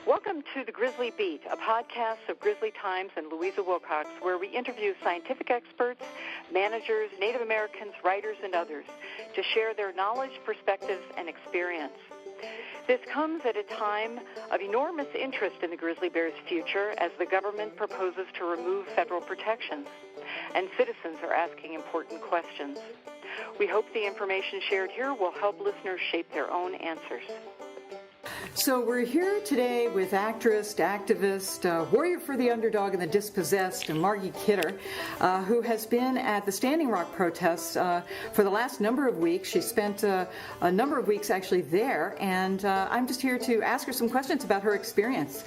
Welcome to the Grizzly Beat, a podcast of Grizzly Times and Louisa Wilcox, where we interview scientific experts, managers, Native Americans, writers, and others to share their knowledge, perspectives, and experience. This comes at a time of enormous interest in the grizzly bear's future as the government proposes to remove federal protections, and citizens are asking important questions. We hope the information shared here will help listeners shape their own answers. So we're here today with actress, activist, warrior for the underdog and the dispossessed, Margie Kidder, who has been at the Standing Rock protests for the last number of weeks. She spent a number of weeks actually there, and I'm just here to ask her some questions about her experience.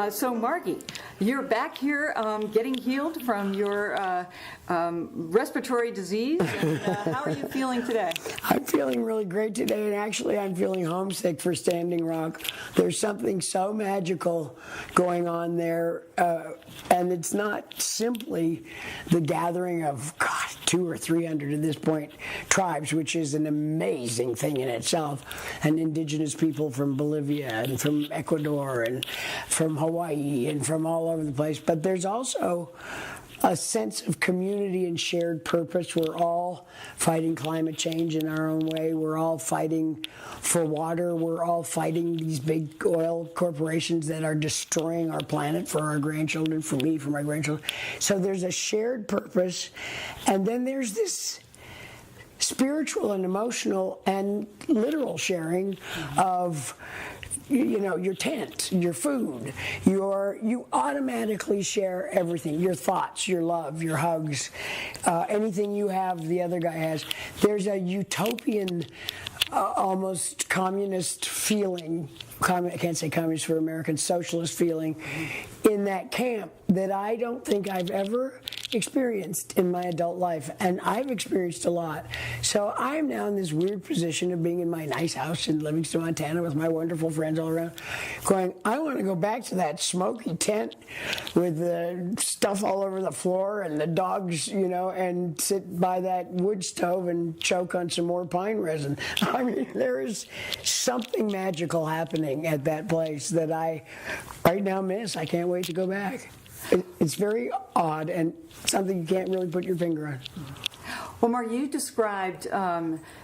So Margie, you're back here getting healed from your respiratory disease, and how are you feeling today? I'm feeling really great today, and actually I'm feeling homesick for Standing Rock. There's something so magical going on there, and it's not simply the gathering of 200 or 300 at this point tribes, which is an amazing thing in itself, and indigenous people from Bolivia and from Ecuador and from Hawaii and from all over the place. But there's also a sense of community and shared purpose. We're all fighting climate change in our own way. We're all fighting for water. We're all fighting these big oil corporations that are destroying our planet for our grandchildren, for me, for my grandchildren. So there's a shared purpose. And then there's this spiritual and emotional and literal sharing of your tent, your food, you automatically share everything, your thoughts, your love, your hugs, anything you have, the other guy has. There's a utopian, almost communist feeling, I can't say communist for American, socialist feeling in that camp that I don't think I've ever experienced in my adult life, and I've experienced a lot. So I'm now in this weird position of being in my nice house in Livingston, Montana with my wonderful friends all around, going, I want to go back to that smoky tent with the stuff all over the floor and the dogs, and sit by that wood stove and choke on some more pine resin. I mean, there is something magical happening at that place that I right now miss. I can't wait to go back. It's very odd and something you can't really put your finger on. Well, Mark, you described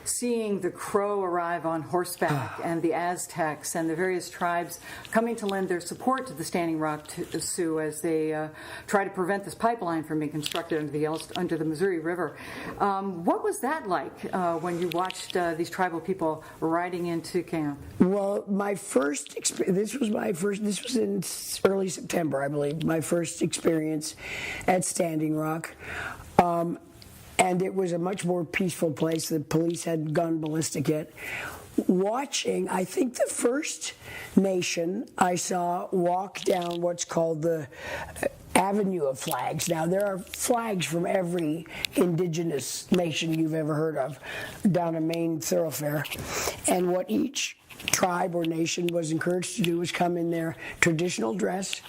seeing the Crow arrive on horseback and the Aztecs and the various tribes coming to lend their support to the Standing Rock Sioux as they try to prevent this pipeline from being constructed under the Missouri River. What was that like when you watched these tribal people riding into camp? Well, my first experience, this was in early September, I believe, my first experience at Standing Rock. And it was a much more peaceful place. The police had gone ballistic yet. Watching, I think the first nation I saw walk down what's called the Avenue of Flags. Now, there are flags from every indigenous nation you've ever heard of down a main thoroughfare. And what each tribe or nation was encouraged to do was come in their traditional dress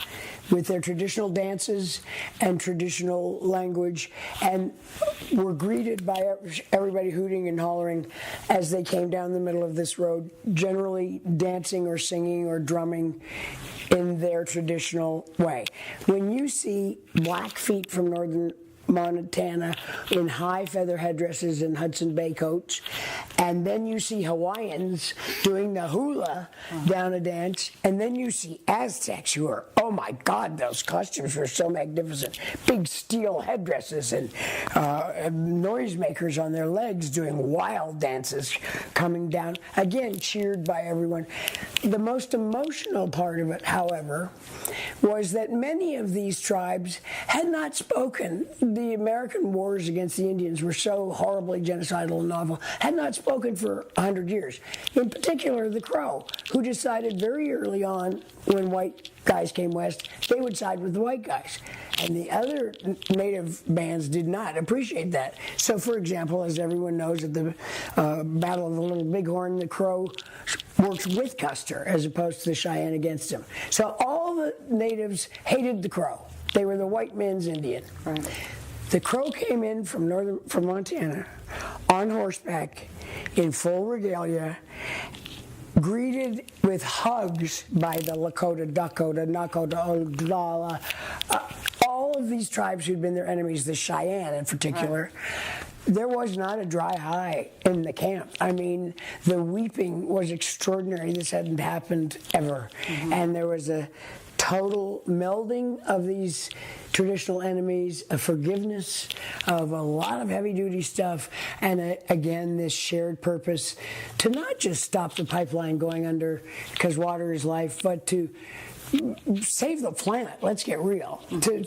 with their traditional dances and traditional language, and were greeted by everybody hooting and hollering as they came down the middle of this road, generally dancing or singing or drumming in their traditional way. When you see Blackfeet from northern Montana in high feather headdresses and Hudson Bay coats, and then you see Hawaiians doing the hula down a dance, and then you see Aztecs who are, oh my God, those costumes were so magnificent. Big steel headdresses and noisemakers on their legs doing wild dances coming down, again cheered by everyone. The most emotional part of it, however, was that many of these tribes had not spoken. The American wars against the Indians were so horribly genocidal and awful, had not spoken for 100 years. In particular, the Crow, who decided very early on, when white guys came west, they would side with the white guys. And the other native bands did not appreciate that. So, for example, as everyone knows, at the Battle of the Little Bighorn, the Crow works with Custer as opposed to the Cheyenne against him. So all the natives hated the Crow. They were the white man's Indian. Right. The Crow came in from Montana on horseback in full regalia greeted with hugs by the Lakota, Dakota, Nakota, Oglala, all of these tribes who'd been their enemies, the Cheyenne in particular. There was not a dry eye in the camp. I mean, the weeping was extraordinary. This hadn't happened ever. And there was a total melding of these traditional enemies, a forgiveness of a lot of heavy-duty stuff, and again, this shared purpose to not just stop the pipeline going under because water is life, but to save the planet. Let's get real. To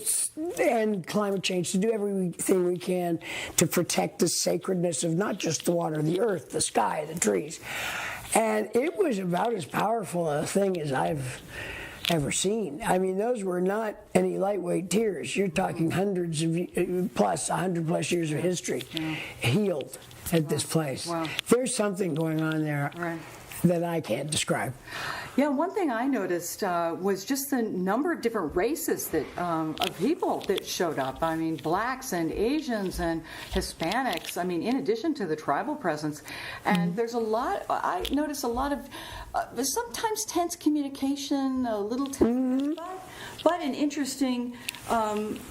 end climate change, to do everything we can to protect the sacredness of not just the water, the earth, the sky, the trees. And it was about as powerful a thing as I've ever seen. I mean, those were not any lightweight tears. You're talking hundreds of plus, 100 plus years of history healed at this place. Wow. There's something going on there that I can't describe. Yeah, one thing I noticed was just the number of different races that of people that showed up. I mean, blacks and Asians and Hispanics. I mean, in addition to the tribal presence, and there's a lot. I noticed a lot of sometimes tense communication, a little tense, but an interesting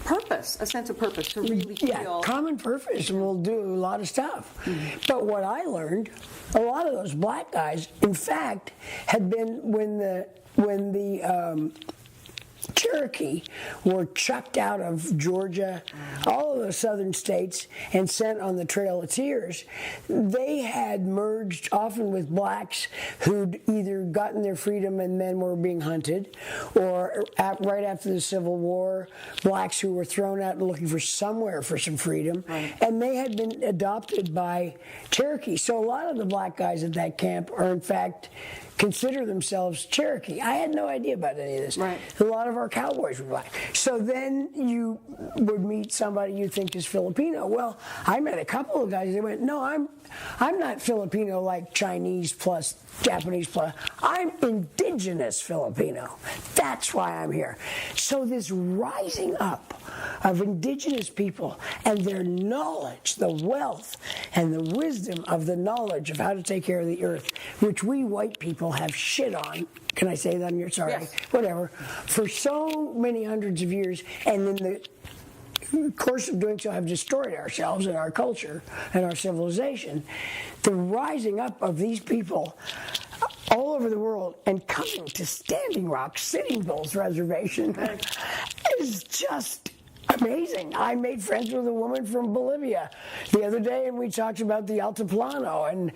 purpose, a sense of purpose to really feel. Common purpose will do a lot of stuff. But what I learned, a lot of those black guys, in fact, had been when the Cherokee were chucked out of Georgia, all of the southern states, and sent on the Trail of Tears. They had merged often with blacks who'd either gotten their freedom and then were being hunted, or right after the Civil War, blacks who were thrown out and looking for somewhere for some freedom, and they had been adopted by Cherokee. So a lot of the black guys at that camp are in fact consider themselves Cherokee. I had no idea about any of this. A lot of our cowboys were black. So then you would meet somebody you think is Filipino. Well, I met a couple of guys. They went, no, I'm not Filipino like Chinese plus Japanese plus. I'm indigenous Filipino. That's why I'm here. So this rising up of indigenous people and their knowledge, the wealth and the wisdom of the knowledge of how to take care of the earth, which we white people have shit on. Can I say that? You're sorry. Yes. Whatever. For so many hundreds of years, and in the course of doing so have destroyed ourselves and our culture and our civilization. The rising up of these people all over the world and coming to Standing Rock Sitting Bull's reservation is just amazing. I made friends with a woman from Bolivia the other day, and we talked about the Altiplano,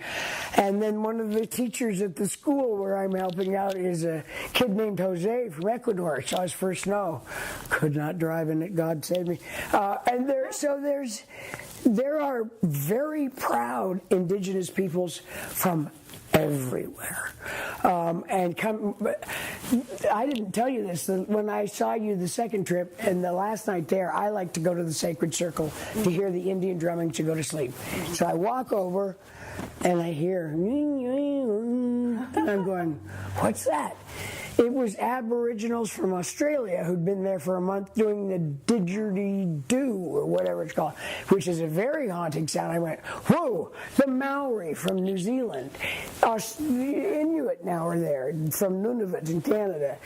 and then one of the teachers at the school where I'm helping out is a kid named Jose from Ecuador. Saw his first snow, could not drive in it. God save me. And there are very proud indigenous peoples from everywhere. I didn't tell you this. When I saw you the second trip and the last night there, I like to go to the sacred circle to hear the Indian drumming to go to sleep. So I walk over and I hear, and I'm going, what's that? It was Aboriginals from Australia who'd been there for a month doing the didgeridoo, or whatever it's called, which is a very haunting sound. I went, whoa, the Maori from New Zealand. The Inuit now are there, from Nunavut in Canada.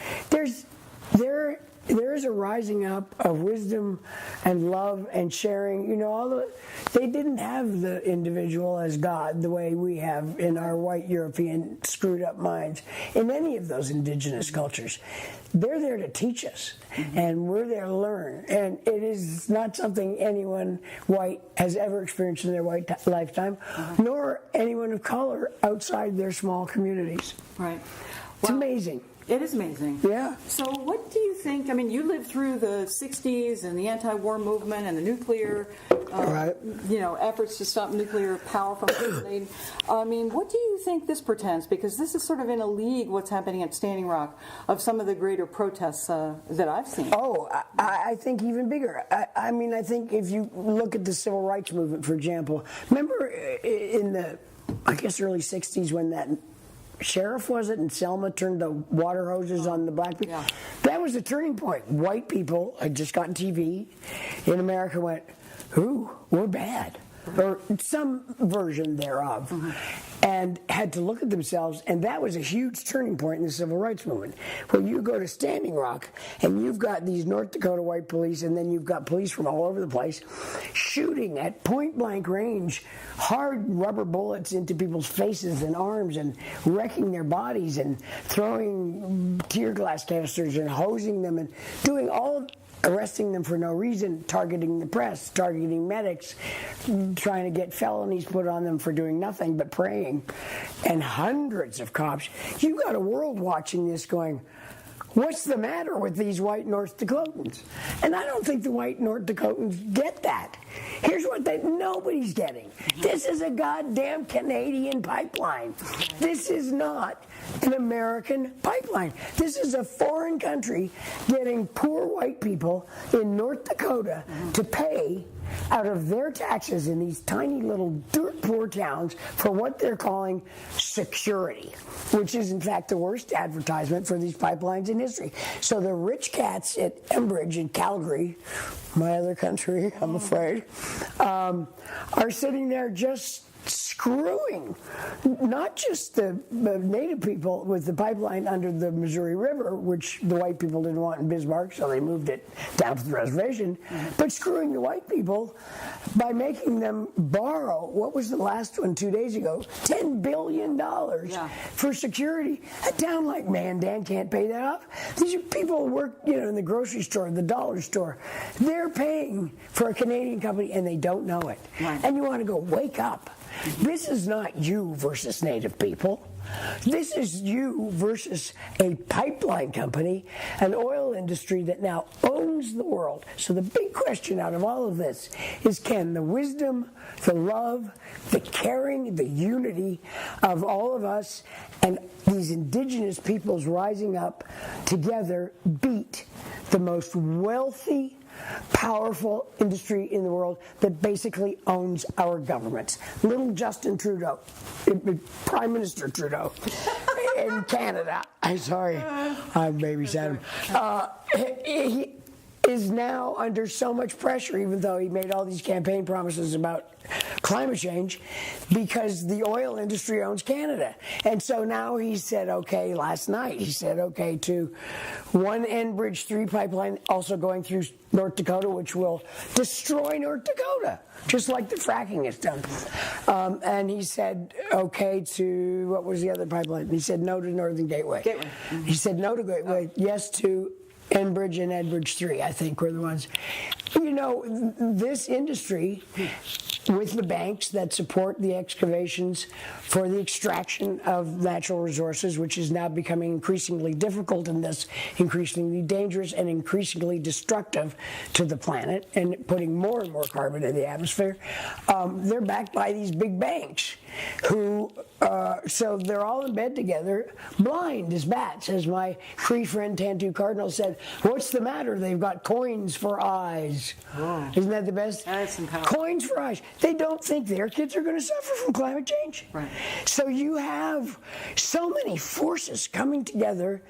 There is a rising up of wisdom and love and sharing. You know, they didn't have the individual as God the way we have in our white European screwed up minds in any of those indigenous cultures. They're there to teach us, and we're there to learn. And it is not something anyone white has ever experienced in their white lifetime, nor anyone of color outside their small communities. Right. It's amazing. It is amazing. Yeah. So what do you think, I mean, you lived through the 60s and the anti-war movement and the nuclear, efforts to stop nuclear power from originating. I mean, what do you think this portends? Because this is sort of in a league, what's happening at Standing Rock, of some of the greater protests that I've seen. Oh, I think even bigger. I mean, I think if you look at the civil rights movement, for example, remember in the, I guess, early 60s when that sheriff, was it, in Selma turned the water hoses on the black people? Yeah. That was the turning point. White people had just gotten TV in America, went, ooh, we're bad. Or some version thereof. and had to look at themselves, and that was a huge turning point in the civil rights movement, where you go to Standing Rock and you've got these North Dakota white police, and then you've got police from all over the place shooting at point blank range hard rubber bullets into people's faces and arms and wrecking their bodies and throwing tear gas canisters and hosing them and doing arresting them for no reason, targeting the press, targeting medics, trying to get felonies put on them for doing nothing but praying, and hundreds of cops. You got a world watching this going, what's the matter with these white North Dakotans? And I don't think the white North Dakotans get that. Here's what nobody's getting. This is a goddamn Canadian pipeline. This is not an American pipeline. This is a foreign country getting poor white people in North Dakota to pay out of their taxes in these tiny little dirt poor towns for what they're calling security, which is in fact the worst advertisement for these pipelines in history. So the rich cats at Enbridge in Calgary, my other country, I'm afraid, are sitting there just screwing not just the native people with the pipeline under the Missouri River, which the white people didn't want in Bismarck, so they moved it down to the reservation, but screwing the white people by making them borrow, what was the last one 2 days ago, $10 billion for security. A town like Mandan can't pay that off. These are people who work in the grocery store, the dollar store. They're paying for a Canadian company and they don't know it. Right. And you want to go, wake up. This is not you versus native people. This is you versus a pipeline company, an oil industry that now owns the world. So the big question out of all of this is, can the wisdom, the love, the caring, the unity of all of us and these indigenous peoples rising up together beat the most wealthy, powerful industry in the world that basically owns our governments? Little Justin Trudeau, Prime Minister Trudeau in Canada. I'm sorry, I babysat him. He is now under so much pressure, even though he made all these campaign promises about climate change, because the oil industry owns Canada. And so now he said, okay, last night, he said, okay, to one Enbridge 3 pipeline also going through North Dakota, which will destroy North Dakota, just like the fracking has done. And he said, okay to, what was the other pipeline? He said no to Northern Gateway. Mm-hmm. He said no to Gateway, yes to Enbridge and Enbridge 3, I think, were the ones. This industry, with the banks that support the excavations for the extraction of natural resources, which is now becoming increasingly difficult and thus increasingly dangerous and increasingly destructive to the planet and putting more and more carbon in the atmosphere, they're backed by these big banks who, so they're all in bed together, blind as bats, as my Cree friend Tantu Cardinal said. What's the matter? They've got coins for eyes. Oh. Isn't that the best? That's some power. Coins for eyes. They don't think their kids are going to suffer from climate change. Right. So you have so many forces coming together,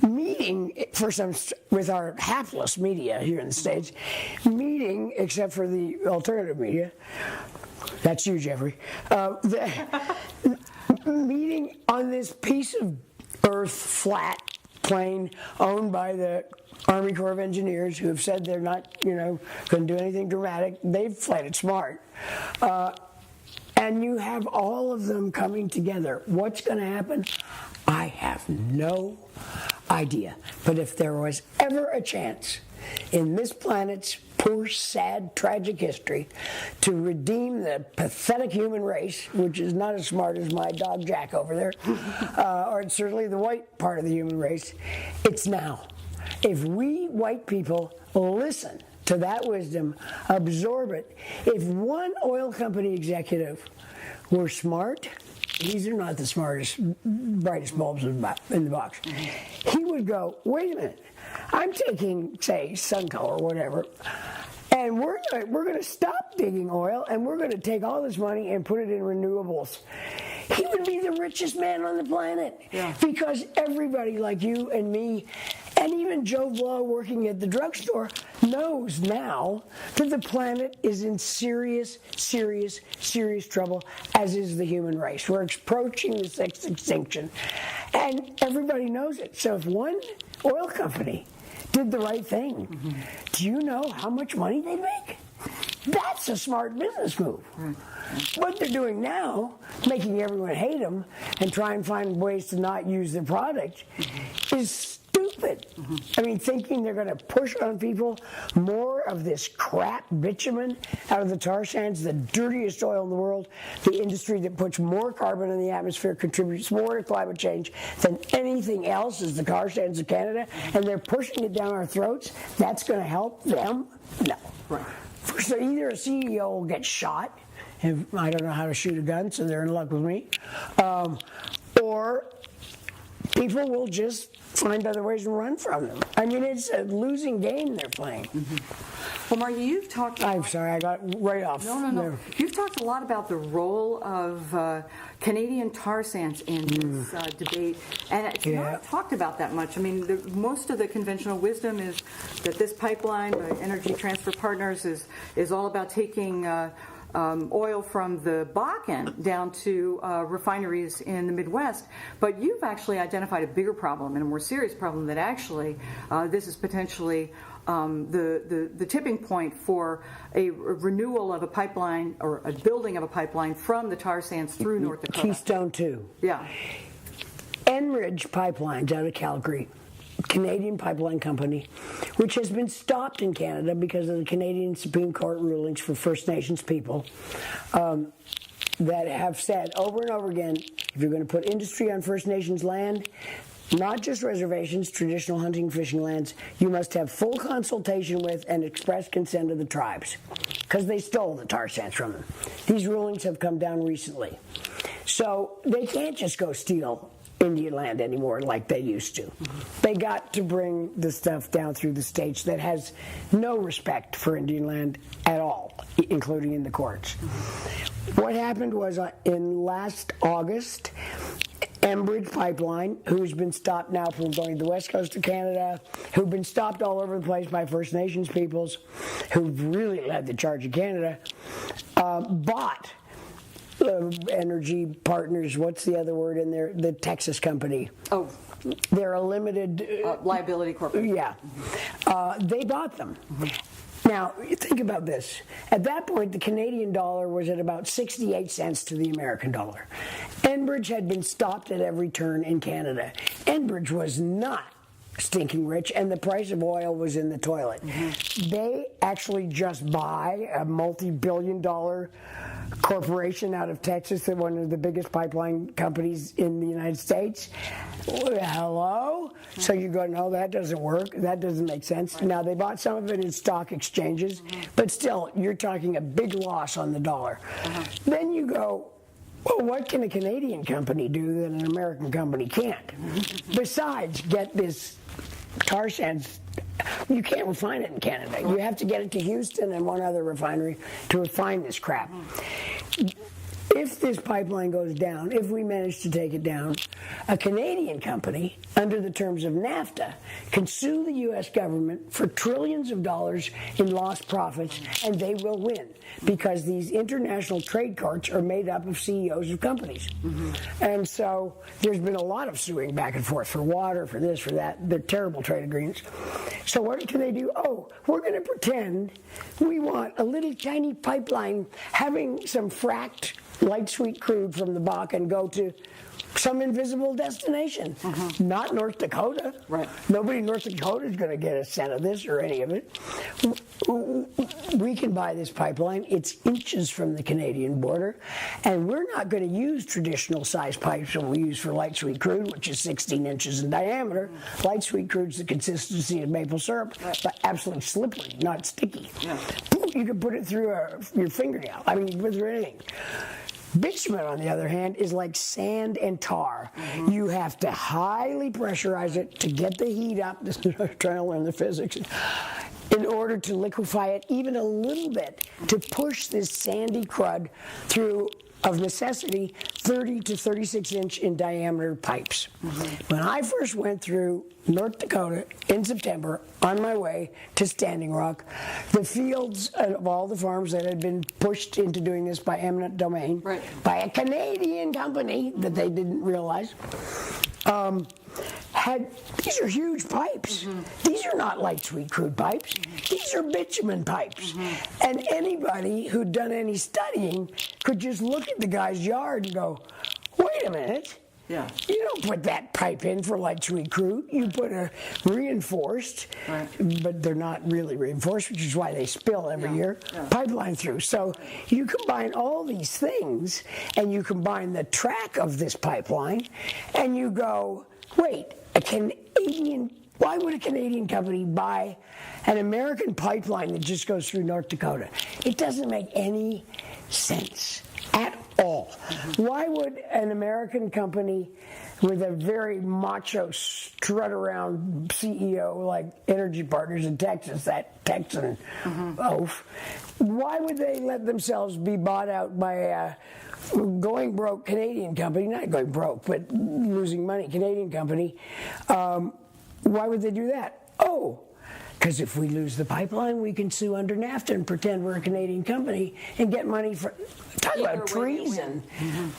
meeting with our hapless media here in the States, meeting, except for the alternative media. That's you, Jeffrey. Meeting on this piece of earth, flat, plain, owned by the Army Corps of Engineers, who have said they're not, going to do anything dramatic. They've played it smart. And you have all of them coming together. What's going to happen? I have no idea. But if there was ever a chance in this planet's poor, sad, tragic history to redeem the pathetic human race, which is not as smart as my dog Jack over there, or certainly the white part of the human race, it's now. If we white people listen to that wisdom, absorb it, if one oil company executive were smart, these are not the smartest, brightest bulbs in the box, he would go, wait a minute, I'm taking, say, Suncolor or whatever, and we're going to stop digging oil, and we're going to take all this money and put it in renewables. He would be the richest man on the planet, because everybody like you and me And even Joe Blow, working at the drugstore, knows now that the planet is in serious, serious, serious trouble, as is the human race. We're approaching the sixth extinction. And everybody knows it. So if one oil company did the right thing, do you know how much money they make? That's a smart business move. What they're doing now, making everyone hate them and try and find ways to not use their product, is stupid. I mean, thinking they're going to push on people more of this crap bitumen out of the tar sands, the dirtiest oil in the world, the industry that puts more carbon in the atmosphere, contributes more to climate change than anything else, is the tar sands of Canada, and they're pushing it down our throats. That's going to help them? No. Right. So either a CEO will get shot, and I don't know how to shoot a gun, so they're in luck with me, or people will just find other ways to run from them. I mean, it's a losing game they're playing. Well, Margie, you've talked... I'm sorry, I got right off. No. There. You've talked a lot about the role of Canadian tar sands in this debate, and it's not talked about that much. I mean, most of the conventional wisdom is that this pipeline, the Energy Transfer Partners, is all about taking oil from the Bakken down to refineries in the Midwest. But you've actually identified a bigger problem and a more serious problem, that actually this is potentially the tipping point for a renewal of a pipeline, or a building of a pipeline from the tar sands through North Dakota. Keystone 2. Yeah. Enbridge Pipelines out of Calgary, Canadian pipeline company, which has been stopped in Canada because of the Canadian Supreme Court rulings for First Nations people that have said over and over again, if you're going to put industry on First Nations land, not just reservations, traditional hunting and fishing lands, you must have full consultation with and express consent of the tribes, because they stole the tar sands from them. These rulings have come down recently. So they can't just go steal Indian land anymore like they used to. They got to bring the stuff down through the states that has no respect for Indian land at all, including in the courts. What happened was in last August, Enbridge Pipeline, who's been stopped now from going to the west coast of Canada, who've been stopped all over the place by First Nations peoples, who've really led the charge in Canada, bought Energy Partners, what's the other word in there? The Texas company. Oh. They're a limited... liability corporation. Yeah. They bought them. Now, think about this. At that point, the Canadian dollar was at about 68 cents to the American dollar. Enbridge had been stopped at every turn in Canada. Enbridge was not stinking rich, and the price of oil was in the toilet. They actually just buy a multi-billion-dollar corporation out of Texas, that one of the biggest pipeline companies in the United States. Hello? So you go, no, that doesn't work. That doesn't make sense. Now, they bought some of it in stock exchanges, but still, you're talking a big loss on the dollar. Then you go, well, what can a Canadian company do that an American company can't? Besides, get this tar sands. You can't refine it in Canada. You have to get it to Houston and one other refinery to refine this crap. If this pipeline goes down, if we manage to take it down, a Canadian company, under the terms of NAFTA, can sue the U.S. government for trillions of dollars in lost profits, and they will win, because these international trade courts are made up of CEOs of companies. And so there's been a lot of suing back and forth for water, for this, for that. They're terrible trade agreements. So what can they do? Oh, we're going to pretend we want a little tiny pipeline having some fracked light sweet crude from the Bakken go to some invisible destination. Not North Dakota. Right. Nobody in North Dakota is going to get a cent of this or any of it. We can buy this pipeline. It's inches from the Canadian border, and we're not going to use traditional size pipes that we use for light sweet crude, which is 16 inches in diameter. Light sweet crude is the consistency of maple syrup, but absolutely slippery, not sticky. You can put it through your fingernail. I mean, you can put it through anything. Bitumen, on the other hand, is like sand and tar. You have to highly pressurize it to get the heat up. This is trying to learn the physics. In order to liquefy it even a little bit, to push this sandy crud through of necessity, 30 to 36 inch in diameter pipes. When I first went through North Dakota in September on my way to Standing Rock, the fields of all the farms that had been pushed into doing this by eminent domain, by a Canadian company that they didn't realize, these are huge pipes. These are not light sweet crude pipes. These are bitumen pipes. And anybody who'd done any studying could just look at the guy's yard and go, wait a minute. Yeah. You don't put that pipe in for light sweet crude. You put a reinforced, but they're not really reinforced, which is why they spill every year, pipeline through. So you combine all these things, and you combine the track of this pipeline, and you go, wait, why would a Canadian company buy an American pipeline that just goes through North Dakota? It doesn't make any sense at all. Why would an American company with a very macho, strut-around CEO like Energy Partners in Texas, that Texan oaf, why would they let themselves be bought out by a going broke Canadian company, not going broke, but losing money Canadian company? Why would they do that? Oh, because if we lose the pipeline, we can sue under NAFTA and pretend we're a Canadian company and get money for... Talk about treason.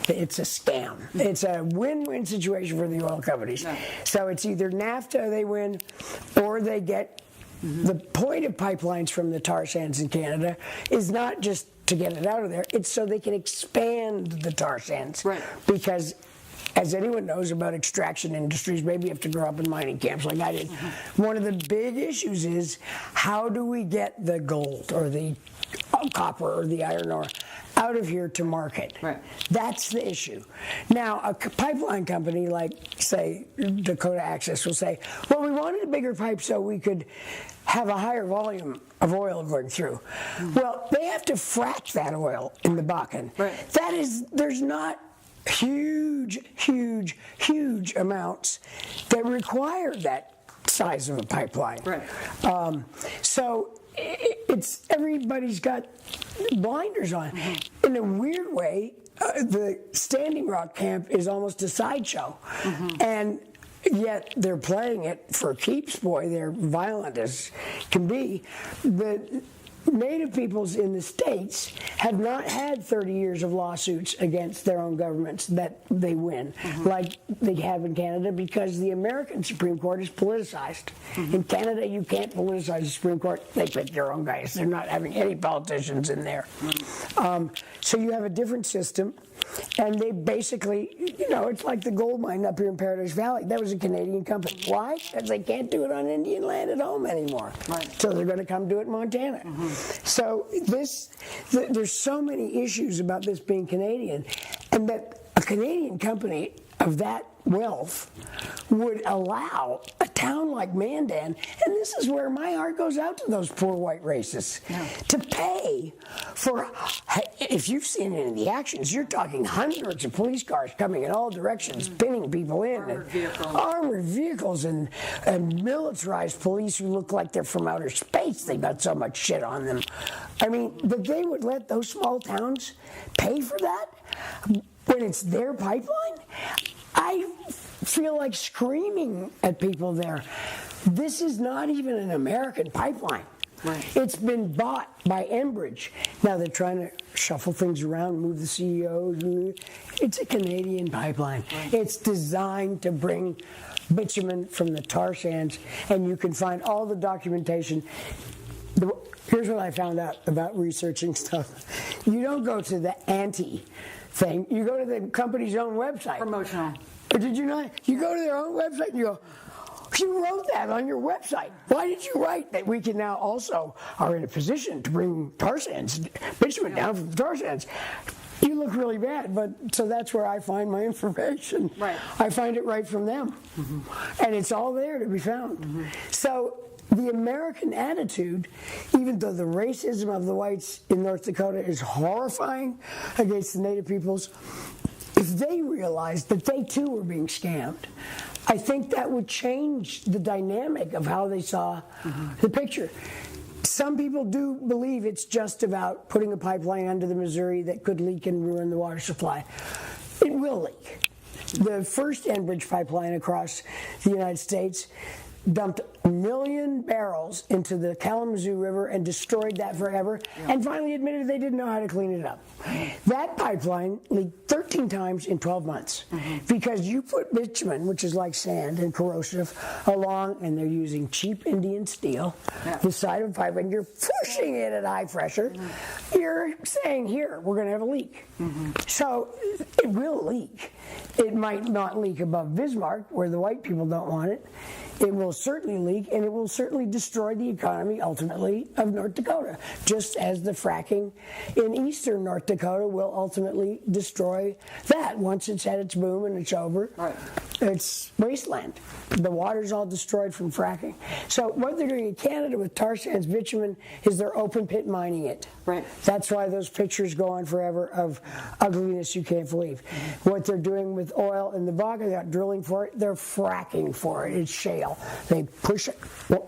It's a scam. It's a win-win situation for the oil companies. So it's either NAFTA they win or they get... The point of pipelines from the tar sands in Canada is not just to get it out of there. It's so they can expand the tar sands. Because... as anyone knows about extraction industries, maybe you have to grow up in mining camps like I did. One of the big issues is how do we get the gold or the copper or the iron ore out of here to market? That's the issue. Now, a pipeline company like, say, Dakota Access will say, well, we wanted a bigger pipe so we could have a higher volume of oil going through. Well, they have to frack that oil in the Bakken. That is, there's not huge amounts that require that size of a pipeline. So it's everybody's got blinders on. In a weird way, the Standing Rock camp is almost a sideshow, and yet they're playing it for keeps. Boy, they're violent as can be. The Native peoples in the States have not had 30 years of lawsuits against their own governments that they win, like they have in Canada, because the American Supreme Court is politicized. In Canada, you can't politicize the Supreme Court. They pick their own guys. They're not having any politicians in there. So you have a different system. And they basically, it's like the gold mine up here in Paradise Valley. That was a Canadian company. Why? Because they can't do it on Indian land at home anymore. So they're going to come do it in Montana. So there's so many issues about this being Canadian, and that a Canadian company of that wealth would allow a town like Mandan, and this is where my heart goes out to those poor white racists, to pay for, if you've seen any of the actions, you're talking hundreds of police cars coming in all directions, pinning people in, armored vehicles and militarized police who look like they're from outer space. They got so much shit on them. I mean, that they would let those small towns pay for that when it's their pipeline? I feel like screaming at people there. This is not even an American pipeline. It's been bought by Enbridge. Now they're trying to shuffle things around, move the CEO. It's a Canadian pipeline. It's designed to bring bitumen from the tar sands, and you can find all the documentation. Here's what I found out about researching stuff. You don't go to the anti thing. You go to the company's own website. Promotional. Did you not? You go to their own website and you go, you wrote that on your website. Why did you write that we can now also are in a position to bring tar sands, bitumen down from the tar sands? You look really bad, but so that's where I find my information. I find it right from them. And it's all there to be found. So the American attitude, even though the racism of the whites in North Dakota is horrifying against the Native peoples, if they realized that they too were being scammed, I think that would change the dynamic of how they saw the picture. some people do believe it's just about putting a pipeline under the Missouri that could leak and ruin the water supply. It will leak. The first Enbridge pipeline across the United States dumped 1 million barrels into the Kalamazoo River and destroyed that forever, and finally admitted they didn't know how to clean it up. That pipeline leaked 13 times in 12 months because you put bitumen, which is like sand and corrosive, along, and they're using cheap Indian steel, the side of a pipe, and you're pushing it at high pressure. You're saying, here, we're going to have a leak. So it will leak. It might not leak above Bismarck, where the white people don't want it. It will certainly leak, and it will certainly destroy the economy, ultimately, of North Dakota, just as the fracking in eastern North Dakota will ultimately destroy that. Once it's had its boom and it's over, it's wasteland. The water's all destroyed from fracking. So what they're doing in Canada with tar sands bitumen is they're open pit mining it. That's why those pictures go on forever of ugliness you can't believe. What they're doing with oil in the Bakken, they're not drilling for it, they're fracking for it. It's shale. They push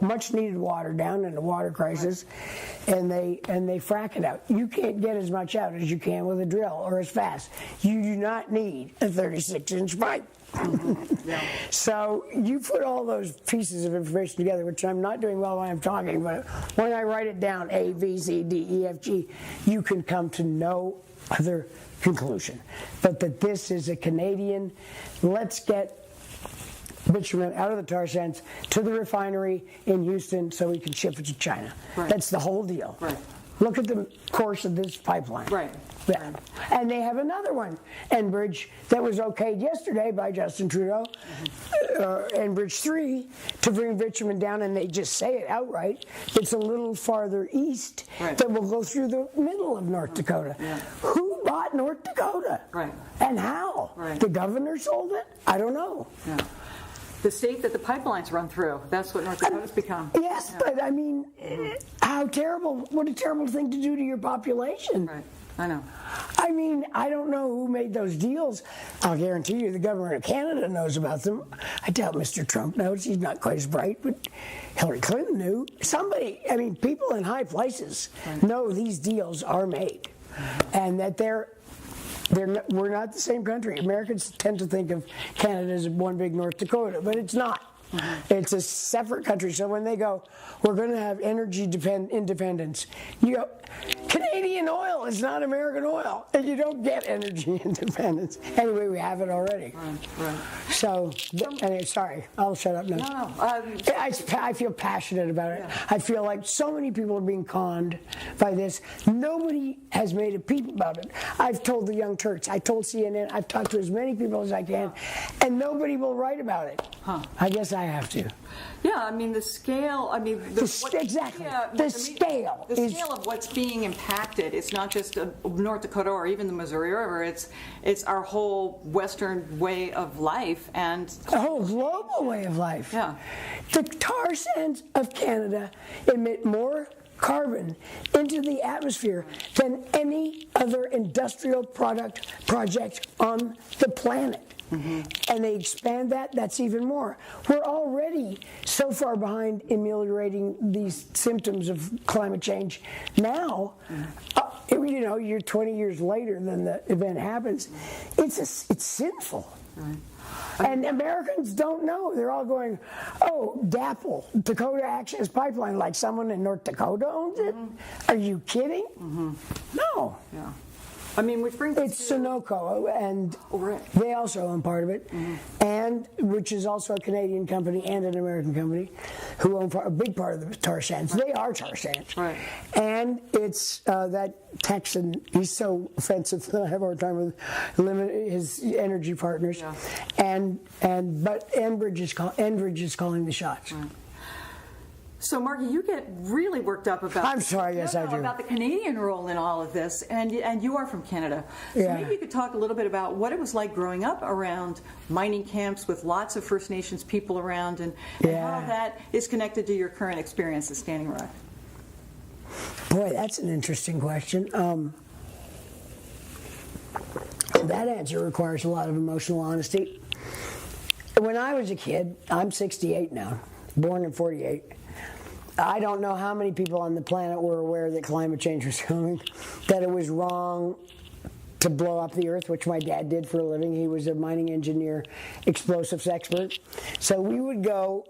much needed water down in a water crisis, and they frack it out. You can't get as much out as you can with a drill or as fast. You do not need a 36-inch pipe. So you put all those pieces of information together, which I'm not doing well when I'm talking, but when I write it down, A, B, C, D, E, F, G, you can come to no other conclusion but that this is a Canadian, let's get bitumen out of the tar sands to the refinery in Houston so we can ship it to China. That's the whole deal. Look at the course of this pipeline. And they have another one, Enbridge, that was okayed yesterday by Justin Trudeau, Enbridge 3, to bring bitumen down, and they just say it outright. It's a little farther east that will go through the middle of North Dakota. Who bought North Dakota? And how? The governor sold it? I don't know. The state that the pipelines run through. That's what North Dakota's become. Yes, but I mean, how terrible, what a terrible thing to do to your population. I know. I mean, I don't know who made those deals. I'll guarantee you the government of Canada knows about them. I doubt Mr. Trump knows. He's not quite as bright, but Hillary Clinton knew. Somebody, I mean, people in high places know these deals are made, and that we're not the same country. Americans tend to think of Canada as one big North Dakota, but it's not. It's a separate country. So when they go, we're going to have energy independence, you go, Canadian oil is not American oil, and you don't get energy independence. Anyway, we have it already. So, anyway, sorry, I'll shut up now. I feel passionate about it. I feel like so many people are being conned by this. Nobody has made a peep about it. I've told the Young Turks, I told CNN, I've talked to as many people as I can, and nobody will write about it. I guess I have to. I mean, the scale, the scale of what's being impacted, it's not just North Dakota or even the Missouri River, it's our whole Western way of life and a whole global way of life. The tar sands of Canada emit more carbon into the atmosphere than any other industrial project on the planet. And they expand that's even more. We're already so far behind ameliorating these symptoms of climate change. Now, you're 20 years later than the event happens. It's sinful. And Americans don't know. They're all going, oh, DAPL, Dakota Access Pipeline, like someone in North Dakota owns it? Are you kidding? No. I mean, which brings it's Sunoco, and they also own part of it, and which is also a Canadian company and an American company, who own a big part of the tar sands. They are tar sands, and it's that Texan. He's so offensive that I have a hard time with his energy partners, but Enbridge is calling the shots. So, Margie, you get really worked up about. I'm sorry, yes, I do. About the Canadian role in all of this, and you are from Canada. So maybe you could talk a little bit about what it was like growing up around mining camps with lots of First Nations people around, and how that is connected to your current experience at Standing Rock. Boy, that's an interesting question. That answer requires a lot of emotional honesty. When I was a kid, I'm 68 now, born in 48. I don't know how many people on the planet were aware that climate change was coming, that it was wrong to blow up the earth, which my dad did for a living. He was a mining engineer, explosives expert. So we would go.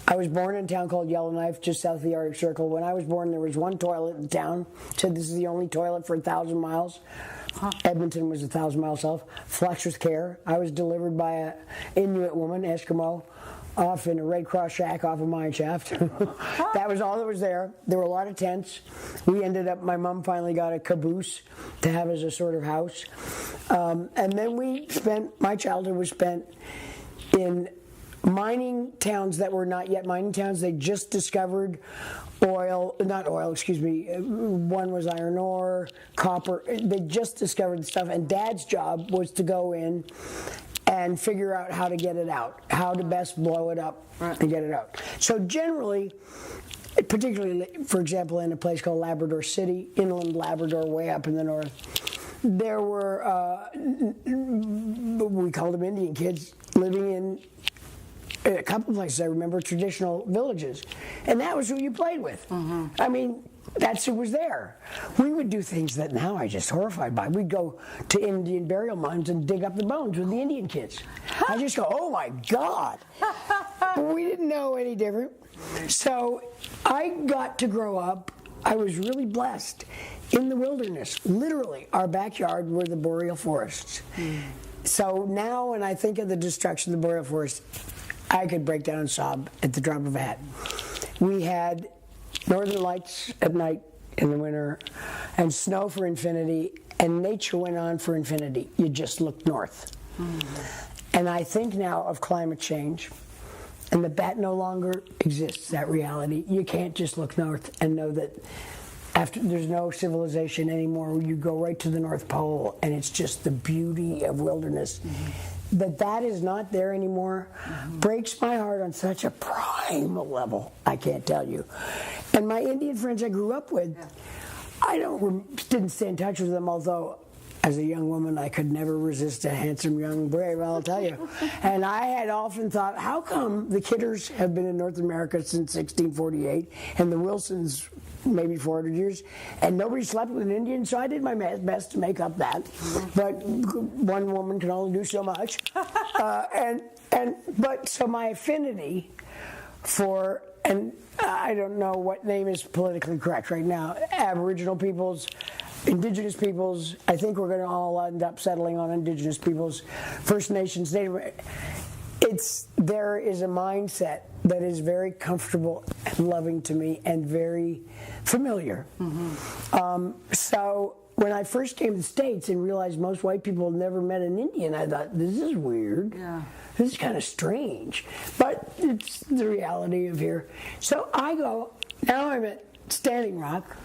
I was born in a town called Yellowknife, just south of the Arctic Circle. When I was born, there was one toilet in town. Said this is the only toilet for 1,000 miles. Edmonton was 1,000 miles south. Flushed with care. I was delivered by an Inuit woman, Eskimo, off in a Red Cross shack off a mine shaft. That was all that was there. There were a lot of tents. We ended up, my mom finally got a caboose to have as a sort of house. And then my childhood was spent in mining towns that were not yet mining towns. They just discovered one was iron ore, copper. They just discovered stuff, and Dad's job was to go in and figure out how to get it out, how to best blow it up and get it out. So generally, particularly, for example, in a place called Labrador City, inland Labrador, way up in the north, there were, we called them Indian kids, living in a couple of places. I remember traditional villages, and that was who you played with. Mm-hmm. I mean, that's who was there. We would do things that now I'm just horrified by. We'd go to Indian burial mounds and dig up the bones with the Indian kids. I just go, oh my God. But we didn't know any different. So I got to grow up. I was really blessed in the wilderness. Literally, our backyard were the boreal forests. Mm. So now when I think of the destruction of the boreal forest, I could break down and sob at the drop of a hat. We had northern lights at night in the winter and snow for infinity, and nature went on for infinity. You just looked north. Mm-hmm. And I think now of climate change, and that no longer exists, that reality. You can't just look north and know that after there's no civilization anymore. You go right to the North Pole, and it's just the beauty of wilderness. Mm-hmm. That is not there anymore breaks my heart on such a primal level, I can't tell you. And my Indian friends I grew up with, I didn't stay in touch with them, although as a young woman I could never resist a handsome young brave, I'll tell you. And I had often thought, how come the Kidders have been in North America since 1648 and the Wilsons maybe 400 years, and nobody slept with an Indian? So I did my best to make up that. But one woman can only do so much. But so my affinity for, and I don't know what name is politically correct right now, Aboriginal peoples, Indigenous peoples, I think we're going to all end up settling on Indigenous peoples, First Nations, Native. There is a mindset that is very comfortable and loving to me and very familiar. Mm-hmm. So when I first came to the States and realized most white people had never met an Indian, I thought, this is weird. Yeah. This is kind of strange. But it's the reality of here. So I go, now I'm at Standing Rock,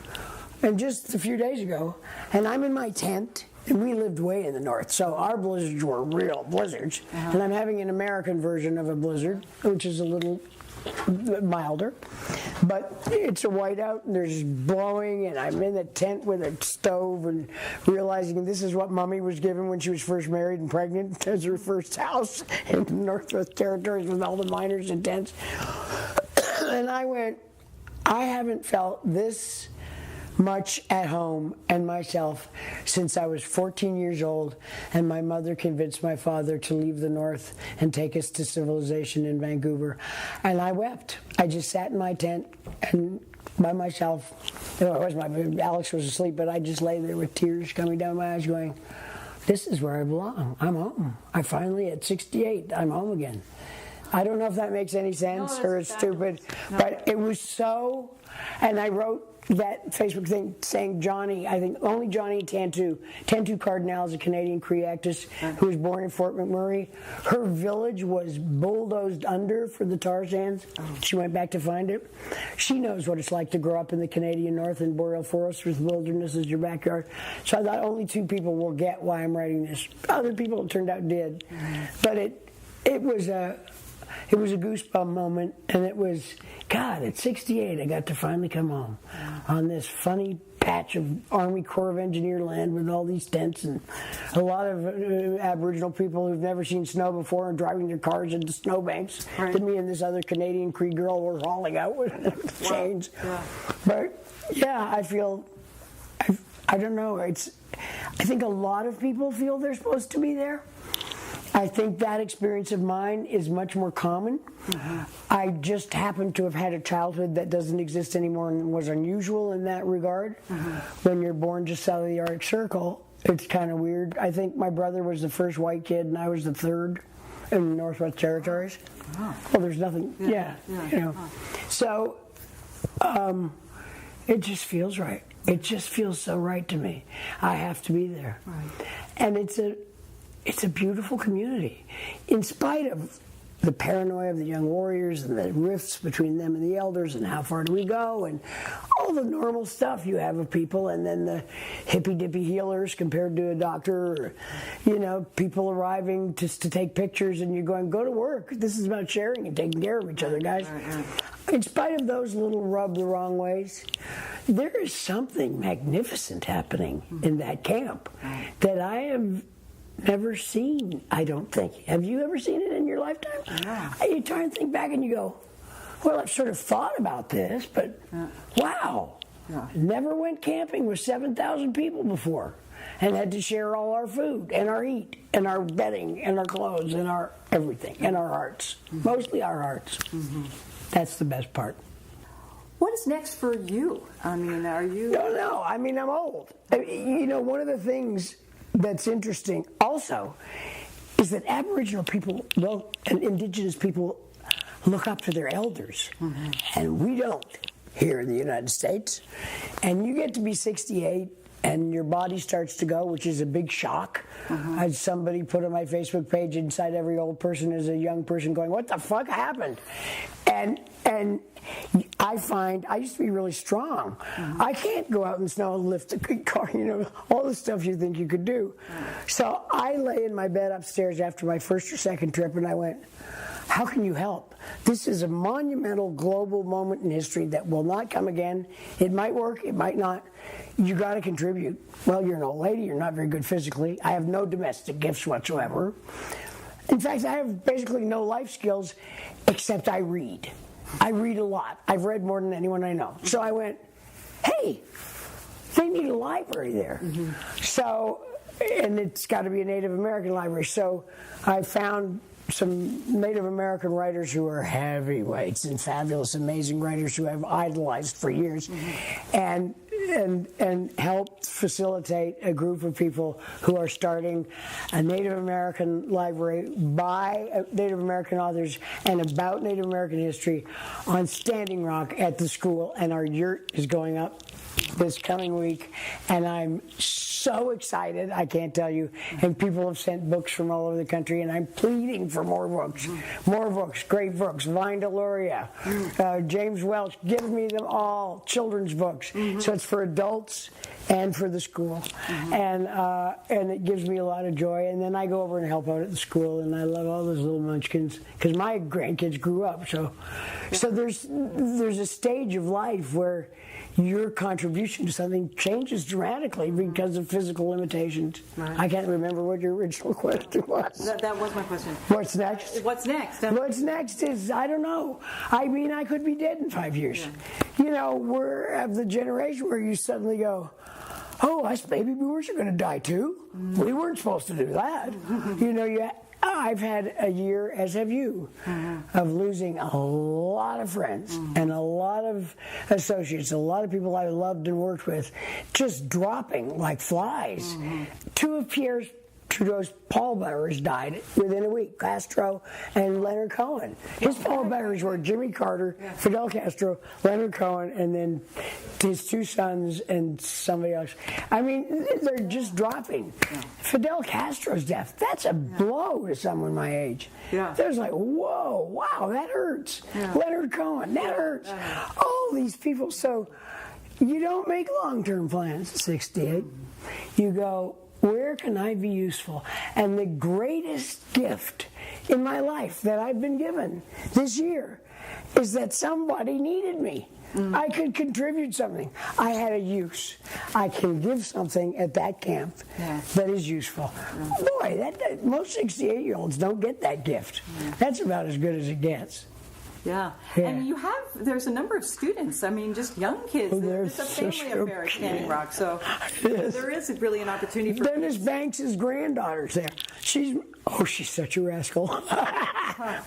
and just a few days ago, and I'm in my tent. And we lived way in the north, so our blizzards were real blizzards. Uh-huh. And I'm having an American version of a blizzard, which is a little milder. But it's a whiteout, and there's blowing, and I'm in the tent with a stove and realizing this is what Mommy was given when she was first married and pregnant as her first house in the Northwest Territories with all the miners and tents. And I went, I haven't felt this much at home and myself since I was 14 years old, and my mother convinced my father to leave the North and take us to civilization in Vancouver. And I wept. I just sat in my tent and by myself. Alex was asleep, but I just lay there with tears coming down my eyes going, this is where I belong. I'm home. I finally, at 68, I'm home again. I don't know if that makes any sense or it's stupid, but it was so, and I wrote that Facebook thing saying Johnny, I think only Johnny Tantu Cardinal is a Canadian Cree actress who was born in Fort McMurray. Her village was bulldozed under for the tar sands. She went back to find it. She knows what it's like to grow up in the Canadian North in boreal forests with wilderness as your backyard. So I thought only two people will get why I'm writing this. Other people, it turned out, did. But it was a goosebump moment, and it was, God, at 68, I got to finally come home on this funny patch of Army Corps of Engineer land with all these tents, and a lot of Aboriginal people who've never seen snow before and driving their cars into snowbanks that me and this other Canadian Cree girl were hauling out with chains. Yeah. But yeah, I don't know. I think a lot of people feel they're supposed to be there. I think that experience of mine is much more common. I just happen to have had a childhood that doesn't exist anymore and was unusual in that regard. When you're born just out of the Arctic Circle, it's kind of weird. I think my brother was the first white kid and I was the third in the Northwest Territories. Well, there's nothing, you know. So it just feels right. It just feels so right to me. I have to be there. And it's a beautiful community. In spite of the paranoia of the young warriors and the rifts between them and the elders and how far do we go and all the normal stuff you have of people, and then the hippy-dippy healers compared to a doctor, or, you know, people arriving just to take pictures and you're going, go to work. This is about sharing and taking care of each other, guys. In spite of those little rub the wrong ways, there is something magnificent happening in that camp that I have never seen, I don't think. Have you ever seen it in your lifetime? You try and think back and you go, well, I've sort of thought about this, but wow. Never went camping with 7,000 people before and had to share all our food and our heat and our bedding and our clothes and our everything and our hearts. Mostly our hearts. That's the best part. What is next for you? I mean, are you... No, I mean, I'm old. You know, one of the things that's interesting also is that Aboriginal people, and Indigenous people look up to their elders, and we don't here in the United States. And you get to be 68 and your body starts to go, which is a big shock. As somebody put on my Facebook page, inside every old person is a young person going, what the fuck happened? And I find I used to be really strong. I can't go out in the snow and lift a car, you know, all the stuff you think you could do. So I lay in my bed upstairs after my first or second trip and I went, how can you help? This is a monumental global moment in history that will not come again. It might work, it might not. You got to contribute. Well, you're an old lady, you're not very good physically. I have no domestic gifts whatsoever. In fact, I have basically no life skills except I read. I read a lot. I've read more than anyone I know. So I went, hey, they need a library there. So, and it's got to be a Native American library. So I found some Native American writers who are heavyweights and fabulous, amazing writers who I've idolized for years, and helped facilitate a group of people who are starting a Native American library by Native American authors and about Native American history on Standing Rock at the school, and our yurt is going up this coming week, and I'm so excited, I can't tell you. And people have sent books from all over the country, and I'm pleading for more books, great books. Vine Deloria, James Welch, give me them all, children's books. So it's for adults and for the school, and it gives me a lot of joy. And then I go over and help out at the school, and I love all those little munchkins because my grandkids grew up. So there's a stage of life where your contribution to something changes dramatically because of physical limitations. I can't remember what your original question was. That was my question. What's next? What's next? What's next is, I don't know. I mean, I could be dead in 5 years. You know, we're of the generation where you suddenly go, oh, us baby boomers are going to die too? We weren't supposed to do that. You know, I've had a year, as have you, of losing a lot of friends and a lot of associates, a lot of people I loved and worked with, just dropping like flies. Two of Pierre Trudeau's pallbearers died within a week, Castro and Leonard Cohen. His pallbearers were Jimmy Carter, Fidel Castro, Leonard Cohen, and then his two sons and somebody else. I mean, they're just dropping. Fidel Castro's death, that's a blow to someone my age. There's like, whoa, wow, that hurts. Leonard Cohen, that hurts. All these people. So you don't make long-term plans at 68. You go, where can I be useful? And the greatest gift in my life that I've been given this year is that somebody needed me. I could contribute something. I had a use. I can give something at that camp that is useful. Boy, most 68-year-olds don't get that gift. That's about as good as it gets. Yeah. And there's a number of students, I mean, just young kids. It's a family affair at Standing Rock, so there is really an opportunity for Dennis Banks' granddaughter's there. She's such a rascal.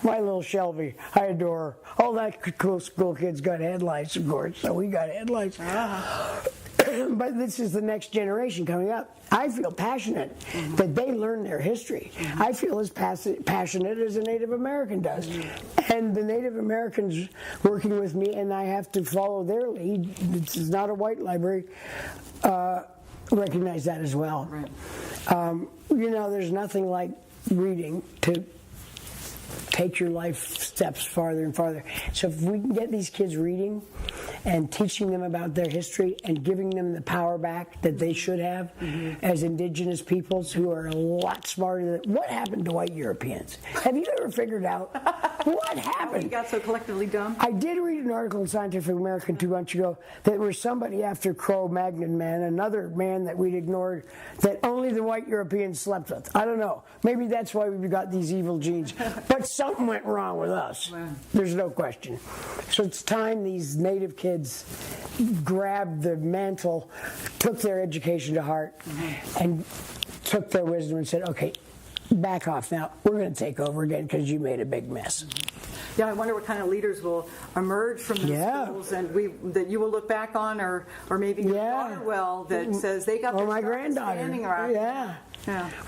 My little Shelby, I adore her. All that cool school kids got headlights, of course, so we got headlights. But this is the next generation coming up. I feel passionate that they learn their history. I feel as passionate as a Native American does. And the Native Americans working with me, and I have to follow their lead, this is not a white library, recognize that as well. There's nothing like reading to take your life steps farther and farther. So if we can get these kids reading and teaching them about their history and giving them the power back that they should have as indigenous peoples who are a lot smarter than... What happened to white Europeans? Have you ever figured out what happened? We got so collectively dumb. I did read an article in Scientific American 2 months ago that there was somebody after Cro-Magnon man, another man that we'd ignored, that only the white Europeans slept with. I don't know. Maybe that's why we've got these evil genes. But something went wrong with us. There's no question. So it's time these Native kids grabbed the mantle, took their education to heart, and took their wisdom and said, okay, back off now. We're going to take over again because you made a big mess. Yeah, I wonder what kind of leaders will emerge from the schools and that you will look back on, or maybe your daughter will, that says they got their my granddaughter. Standing Rock. Yeah.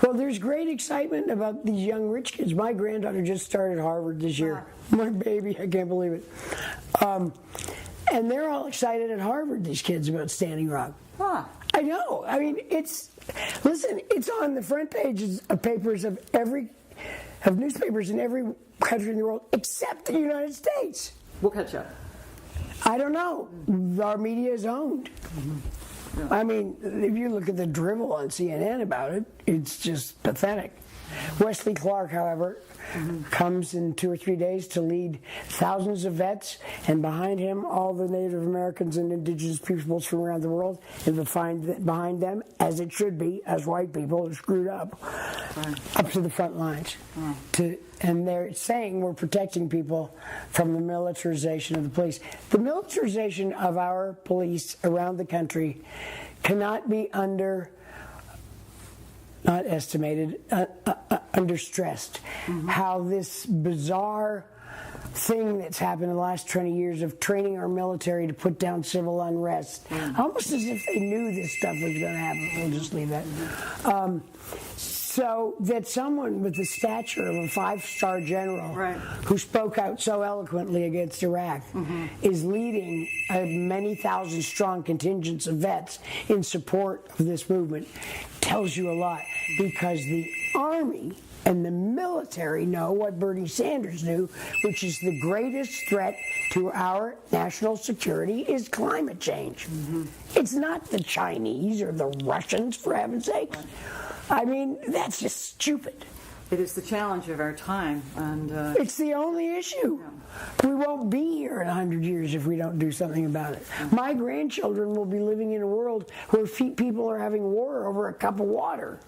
Well, there's great excitement about these young rich kids. My granddaughter just started Harvard this year. My baby, I can't believe it. And they're all excited at Harvard, these kids, about Standing Rock. I know. I mean, it's on the front pages of papers of newspapers in every country in the world except the United States. We'll catch up. I don't know. Our media is owned. I mean, if you look at the drivel on CNN about it, it's just pathetic. Wesley Clark, however, comes in 2 or 3 days to lead thousands of vets, and behind him, all the Native Americans and indigenous peoples from around the world, and behind them, as it should be, as white people are screwed up to the front lines. And they're saying we're protecting people from the militarization of the police. The militarization of our police around the country cannot be understressed. How this bizarre thing that's happened in the last 20 years of training our military to put down civil unrest, almost as if they knew this stuff was going to happen. We'll just leave that. So that someone with the stature of a 5-star general who spoke out so eloquently against Iraq is leading a many thousand strong contingents of vets in support of this movement tells you a lot, because the Army and the military know what Bernie Sanders knew, which is the greatest threat to our national security is climate change. It's not the Chinese or the Russians, for heaven's sake. I mean, that's just stupid. It is the challenge of our time, and it's the only issue. We won't be here in 100 years if we don't do something about it. My grandchildren will be living in a world where people are having war over a cup of water.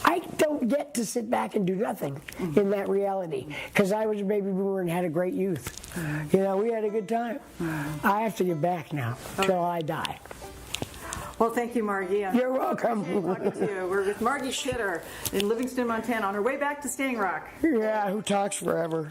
I don't get to sit back and do nothing in that reality, because I was a baby boomer and had a great youth. We had a good time. I have to get back now till I die. Well, thank you, Margie. You're welcome. Talking to you. We're with Margie Kidder in Livingston, Montana, on her way back to Standing Rock. Yeah, who talks forever.